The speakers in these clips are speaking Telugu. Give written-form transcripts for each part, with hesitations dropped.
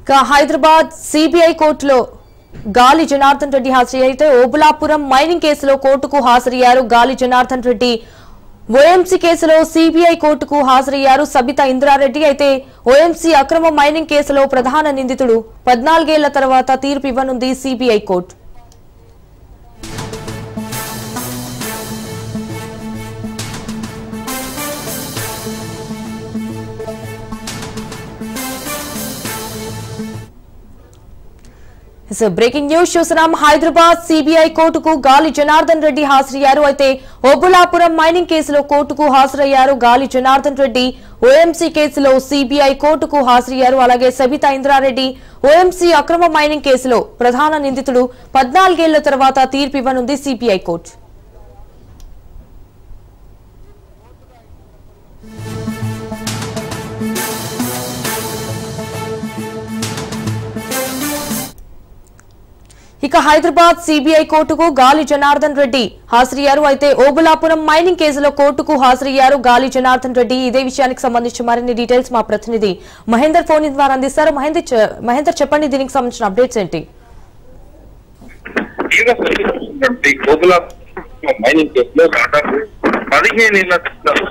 హైదరాబాద్ సిబిఐ కోర్టులో గాలి జనార్దన్ రెడ్డి హాజరయ్యారు. ఓబులాపురం మైనింగ్ కేసులో కోర్టుకు హాజరయ్యారు గాలి జనార్దన్ రెడ్డి. ఓఎంసీ కేసులో సిబిఐ కోర్టుకు హాజరయ్యారు సబితా ఇంద్రారెడ్డి. అయితే ఓఎంసీ అక్రమ మైనింగ్ కేసులో ప్రధాన నిందితుడు 14 ఏళ్ల తర్వాత తీర్పు ఇవ్వనుంది సిబిఐ కోర్టు. బ్రేకింగ్ న్యూస్ చూస్తున్నాం. హైదరాబాద్ సిబిఐ కోర్టుకు గాలి జనార్దన్ రెడ్డి హాజరయ్యారు. అయితే ఓబులాపురం మైనింగ్ కేసులో కోర్టుకు హాజరయ్యారు గాలి జనార్దన్ రెడ్డి. ఓఎంసీ కేసులో సిబిఐ కోర్టుకు హాజరయ్యారు. అలాగే సబితా ఇంద్రారెడ్డి ఓఎంసీ అక్రమ మైనింగ్ కేసులో ప్రధాన నిందితుడు 14 ఏళ్ల తర్వాత తీర్పు ఇవ్వనుంది సిబిఐ కోర్టు. ఇక హైదరాబాద్ సిబిఐ కోర్టుకు గాలి జనార్దన్ రెడ్డి హాజరయ్యారు. అయితే ఓబులాపురం మైనింగ్ కేసులో కోర్టుకు హాజరయ్యారు గాలి జనార్దన్ రెడ్డి. ఇదే విషయానికి సంబంధించి మరిన్ని డీటెయిల్స్ మా ప్రతినిధి మహేందర్ ఫోన్ ద్వారా అందిస్తారు. మహేందర్ చెప్పండి, దీనికి సంబంధించిన అప్డేట్స్ ఏంటి? మైనింగ్ కేసులో దాదాపు 15 ఏళ్ల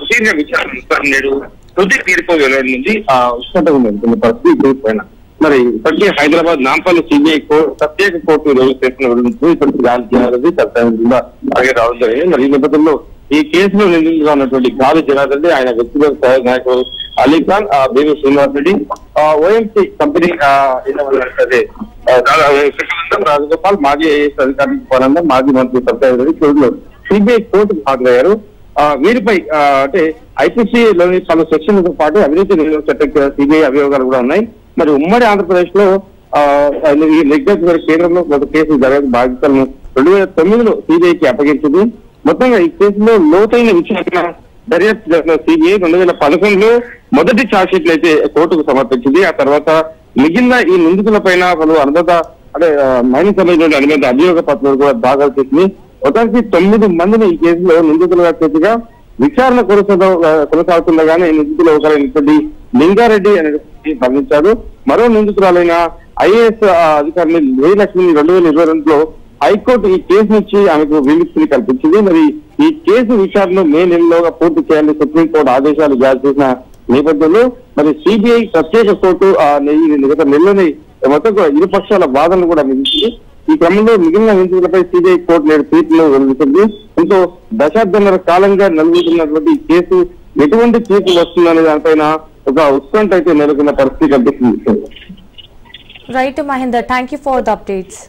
సుదీర్ఘ విచారణ నేడు తుది తీర్పు వెలువడింది. ఉష్ణత ఉంది పరిస్థితి పైన. మరి ఇప్పటికే హైదరాబాద్ నాంపల్లి సిబిఐ ప్రత్యేక కోర్టు రోజు చేసిన గురించి ఇప్పటికి గాలి జనార్దన్ రెడ్డి రావడం జరిగింది. మరి ఈ నేపథ్యంలో ఈ కేసులో నిందితులుగా ఉన్నటువంటి గాలి జనార్దన్ రెడ్డి, ఆయన వ్యక్తిగత సహాయ నాయకుడు Ali Khan, baby Srinivas Reddy, OMC company Rajagopal, మాజీ ఐఏఎస్ అధికారి పరంగా మాజీ మంత్రి సత్యారెడ్డి రెడ్డి సిబిఐ కోర్టుకు హాజరయ్యారు. వీరిపై అంటే ఐపీసీలోని పలు సెక్షన్లతో పాటు అవినీతి నిరోధక చట్టం సిబిఐ అభియోగాలు కూడా ఉన్నాయి. మరి ఉమ్మడి ఆంధ్రప్రదేశ్ లో లెగ్జర్ కేంద్రంలో ఒక కేసు జరిగే బాధ్యతలను 2009లో సిబిఐకి అప్పగించింది. మొత్తంగా ఈ కేసులో లోతైన విచారణ దర్యాప్తు జరిగిన సిబిఐ 2011లో మొదటి ఛార్జ్ షీట్లు అయితే కోర్టుకు సమర్పించింది. ఆ తర్వాత మిగిలిన ఈ నిందితుల పైన పలు అనుబంధ అంటే మైనింగ్ సంబంధించిన అనుబంధ అభియోగ పత్రాలు కూడా దాఖలు చేసింది. మొత్తానికి 9 మందిని ఈ కేసులో నిందితులుగా చేతిగా విచారణ కొనసాగుతుండగానే నిందితులు ఒకరైనటువంటి లింగారెడ్డి అనే బంధించారు. మరో నిందితురాలైన ఐఏఎస్ అధికారిని జయలక్ష్మిని 2022లో హైకోర్టు ఈ కేసు నుంచి ఆమెకు విముక్తిని కల్పించింది. మరి ఈ కేసు విచారణను మే నెలలోగా పూర్తి చేయాలని సుప్రీంకోర్టు ఆదేశాలు జారీ చేసిన నేపథ్యంలో మరి సిబిఐ ప్రత్యేక కోర్టు గత నెలలోనే మొత్తం ఇరుపక్షాల వాదనలు కూడా విధించింది. ఈ క్రమంలో మిగిలిన నిందితులపై సిబిఐ కోర్టు నేడు తీర్పును వెలువరించింది. దీంతో దశాబ్దాల కాలంగా నలుగుతున్నటువంటి కేసు ఎటువంటి తీర్పు వస్తుందనే దానిపైన ఒక ఉత్కంఠ అయితే నెలకొన్న పరిస్థితి కనిపిస్తుంది. Right Mahender, thank you for the updates.